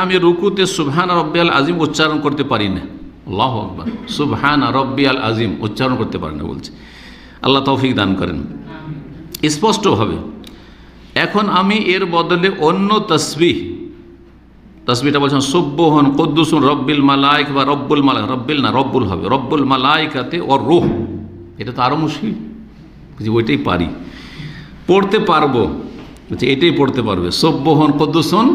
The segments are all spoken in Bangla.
আমি রুকুতে সুবহান রব্বিয়াল আজিম উচ্চারণ করতে পারি না। আল্লাহু আকবার, সুবহান রব্বিয়াল আজিম উচ্চারণ করতে পারি না বলছে। আল্লাহ তৌফিক দান করেন স্পষ্টভাবে। এখন আমি এর বদলে অন্য তসবিহটা বলছেন সুবহান কুদ্দুসুন রব্বিল মালাইকা বা রব্বুল মালাইকা, রব্বিল না রব্বুল হবে, রব্বুল মালাইকাতে ও রূহ। এটা তো আরও মুশকিল, ওইটাই পারি, পড়তে পারবো, এটাই পড়তে পারবে। সুবহান কুদ্দুসুন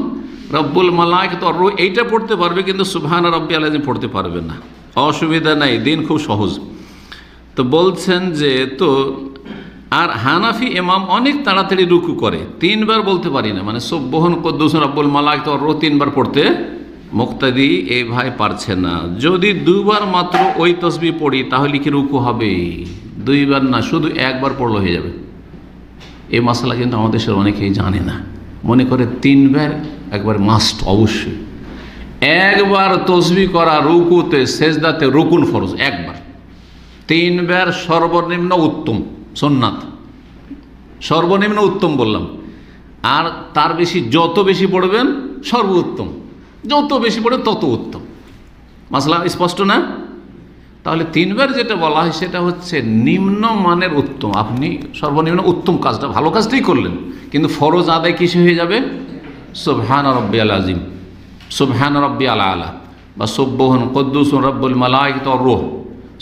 রব্বুল মালাইকাতে ও রূহ এইটা পড়তে পারবে, কিন্তু সুবহান রব্বিয়াল আযীম পড়তে পারবে না। অসুবিধা নাই, দিন খুব সহজ। তো বলছেন যে তো আর হানাফি ইমাম অনেক তাড়াতাড়ি রুকু করে, 3 বার বলতে পারি না, মানে সুবহান কুদ্দুস রব্বুল মালাইকাতি ওয়ার রূহ 3 বার পড়তে মুক্তাদি এই ভাই পারছে না। যদি 2 বার মাত্র ওই তাসবিহ পড়ি তাহলে কি রুকু হবে? 2 বার না, শুধু 1 বার পড়লে হয়ে যাবে। এই মাসালা কিন্তু আমাদের দেশের অনেকেই জানে না, মনে করে 3 বার একবার মাস্ট, অবশ্যই। 1 বার তাসবিহ করা রুকুতে সেজদাতে রুকুন ফরজ, 1 বার। 3 বার সর্বনিম্ন উত্তম সুন্নাত, সর্বনিম্ন উত্তম বললাম। আর তার বেশি, যত বেশি পড়বেন সর্বোত্তম, যত বেশি পড়ে তত উত্তম। মাসলা স্পষ্ট না? তাহলে 3 বার যেটা বলা হয় সেটা হচ্ছে নিম্ন মানের উত্তম। আপনি সর্বনিম্ন উত্তম কাজটা, ভালো কাজটাই করলেন, কিন্তু ফরজ আদায় কিসে হয়ে যাবে? সুবহান রব্বিয়াল আযীম, সুবহান রব্বিয়াল আলা, বা সুবহান কুদ্দুসুন রব্বুল মালাইকাতি ওয়ার রূহ,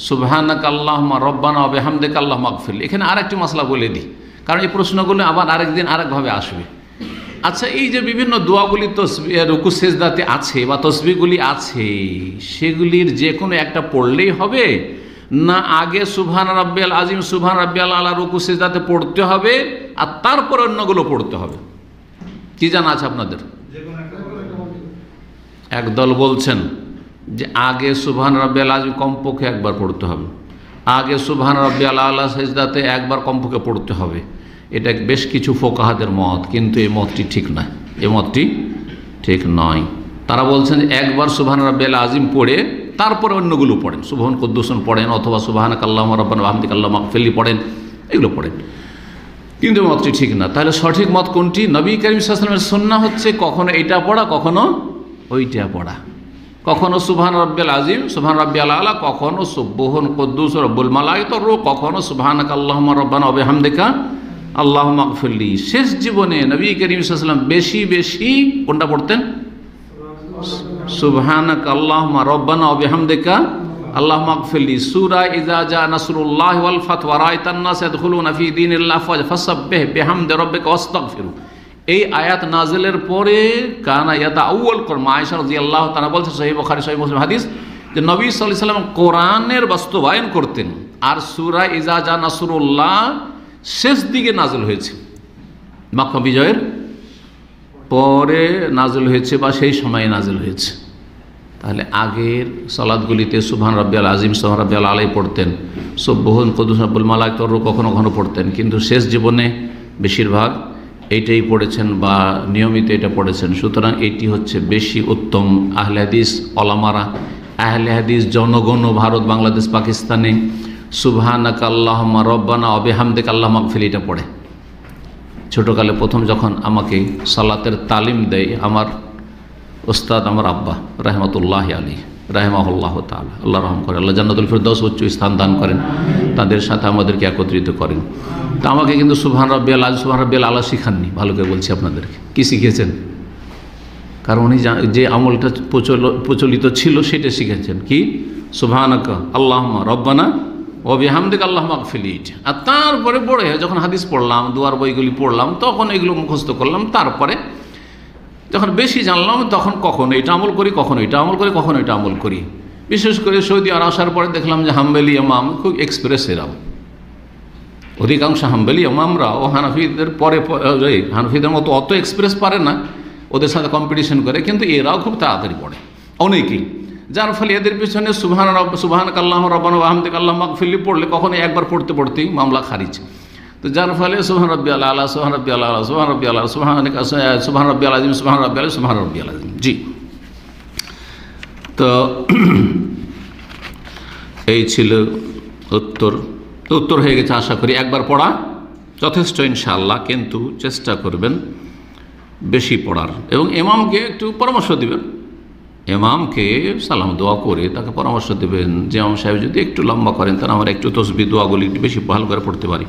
সুবহানাকা আল্লাহুম্মা রব্বানা ওয়া বিহামদিকা আল্লাহুম্মা আগফিরলি। এখানে আরেকটি মাসলা বলে দিই, কারণ এই প্রশ্নগুলো আবার আরেকদিন আরেকভাবে আসবে। আচ্ছা, এই যে বিভিন্ন দোয়াগুলি রুকু সেজদাতে আছে বা তসবিহগুলি আছে, সেগুলির যে কোনো একটা পড়লেই হবে, না আগে সুবহান রাব্বিয়াল আযীম, সুবহান রাব্বিয়াল আলা রুকু সেজদাতে পড়তে হবে আর তারপর অন্যগুলো পড়তে হবে? কি জানা আছে আপনাদের? একদল বলছেন যে আগে সুবহান রাব্বিয়াল আযীম কমপক্ষে 1 বার পড়তে হবে, আগে সুবহান রাব্বিয়াল আলা সেজদাতে 1 বার কমপক্ষে পড়তে হবে। এটা বেশ কিছু ফোকাহাদের মত, কিন্তু এই মতটি ঠিক নয়, এই মতটি ঠিক নয়। তারা বলছেন 1 বার সুবহান রাব্বিয়াল আযীম পড়ে তারপরে অন্যগুলো পড়েন, সুবহান কুদ্দুসুন পড়েন, অথবা সুবহানাকা আল্লাহুম্মা রব্বানা ওয়া বিহামদিকা আল্লাহুম্মা আগফিরলি পড়েন, এগুলো পড়েন। কিন্তু মতটি ঠিক না। তাহলে সঠিক মত কোনটি? নবী করিম সাল্লাল্লাহু আলাইহি ওয়াসাল্লামের সুন্নাহ হচ্ছে কখনো এটা পড়া, কখনো ওইটা পড়া। কখনো সুবহান রাব্বিয়াল আযীম, সুবহান রাব্বিয়াল আলা, কখনো সুবহান কুদ্দুস রব্বুল মালাইকাতি ওয়ার রূহ, কখনো সুবহানাকা আল্লাহুম্মা রব্বানা ওয়া বিহামদিকা আল্লাহুম্মা আগফিরলি। শেষ জীবনে নবী করিম সাল্লাল্লাহু আলাইহি ওয়াসাল্লাম বেশি বেশি কোনটা পড়তেন? সুবহানাকা আল্লাহুম্মা রব্বানা ওয়া বিহামদিকা আল্লাহুম্মা আগফিরলি। সূরা ইযা জা নাসরুল্লাহ ওয়াল ফাতহ ওয়া রাআইতান নাস ইয়াদখুলুনা ফি দীনিল্লাহি ফাসাব্বিহ বিহামদি রাব্বিকা ওয়াস্তাগফিরু। এই আয়াত নাজিলের পরে কানা ইয়াতাআউয়াল কোরআন, আয়েশা রাদিয়াল্লাহু তাআলা বলছেন, সহিহ বুখারী সহিহ মুসলিম হাদিস, যে নবী সাল্লাল্লাহু আলাইহি ওয়াসাল্লাম কোরআনের বাস্তবায়ন করতেন। আর সূরা ইযা জা নাসরুল্লাহ শেষ দিকে নাজিল হয়েছে, মক্কা বিজয়ের পরে নাজিল হয়েছে বা সেই সময়ে নাজিল হয়েছে। তাহলে আগের সালাতগুলিতে সুবহান রাব্বিয়াল আযীম, সুবহান রাব্বিয়াল আলাই পড়তেন, সুবহান কুদ্দুস রব্বুল মালাইকাতি ওয়ার রূহ কখনো কখনো পড়তেন, কিন্তু শেষ জীবনে বেশিরভাগ এইটাই পড়েছেন বা নিয়মিত এটা পড়েছেন। সুতরাং এটি হচ্ছে বেশি উত্তম। আহলে হাদিস ওলামারা, আহলে হাদিস জনগণ ভারত, বাংলাদেশ, পাকিস্তানে সুবহানাকা আল্লাহুম্মা রব্বানা ওয়া বিহামদিকা আল্লাহুম্মা আগফিরলি এটা পড়ে। ছোটোকালে প্রথম যখন আমাকে সালাতের তালিম দেয় আমার ওস্তাদ, আমার আব্বা রাহমাতুল্লাহি আলাইহি, রাহিমাহুল্লাহ তাআলা, আল্লাহ রহম করে, আল্লাহ জান্নাতুল ফিরদাউস উচ্চ স্থান দান করেন, তাদের সাথে আমাদেরকে একত্রিত করেন। তা আমাকে কিন্তু সুবহান রাব্বিয়াল আযীম, সুবহান রাব্বিয়াল আলা শিখাননি, ভালো করে বলছি আপনাদেরকে। কি শিখিয়েছেন? কারণ উনি যে আমলটা প্রচলিত ছিল সেটা শিখেছেন, কি? সুবহানাকা আল্লাহুম্মা রব্বানা ওয়া বিহামদিকা আল্লাহুম্মা আগফিরলি। আর তারপরে পড়ে যখন হাদিস পড়লাম, দুয়ার বইগুলি পড়লাম, তখন এগুলো মুখস্থ করলাম। তারপরে যখন বেশি জানলাম, তখন কখনো এটা আমল করি, কখনো এটা আমল করি, কখনো এটা আমল করি। বিশেষ করে সৌদি আরব আসার পরে দেখলাম যে হাম্বলি ইমাম খুব এক্সপ্রেস এরাও, অধিকাংশ হাম্বলি ইমামরা ও হানাফিদের পরে, হানাফিদের মতো অত এক্সপ্রেস পারে না, ওদের সাথে কম্পিটিশন করে, কিন্তু এরাও খুব তাড়াতাড়ি পড়ে অনেকেই। যার ফলে এদের পিছনে সুবহানাকা আল্লাহুম্মা রব্বানা ওয়া বিহামদিকা আল্লাহুম্মা আগফিরলি পড়লে কখনো একবার পড়তেই মামলা খারিজ। তো যার ফলে সুবহান রাব্বিয়াল আলা, সুবহান রাব্বিয়াল আলা, সুবহান রাব্বিয়াল আলা, সুবহান রাব্বিয়াল আযীম, সুবহান রাব্বিয়াল আযীম, সুবহান রাব্বিয়াল আযীম। জি, তো এই ছিল উত্তর হয়ে গেছে আশা করি। একবার পড়া যথেষ্ট ইনশাআল্লাহ, কিন্তু চেষ্টা করবেন বেশি পড়ার এবং ইমামকে একটু পরামর্শ দিবেন ইমামকে সালাম দোয়া করে তাকে পরামর্শ দেবেন যে ইমাম সাহেব যদি একটু লম্বা করেন তাহলে আমরা একটু তসবিহ দোয়াগুলি একটু বেশি ভালো করে পড়তে পারি।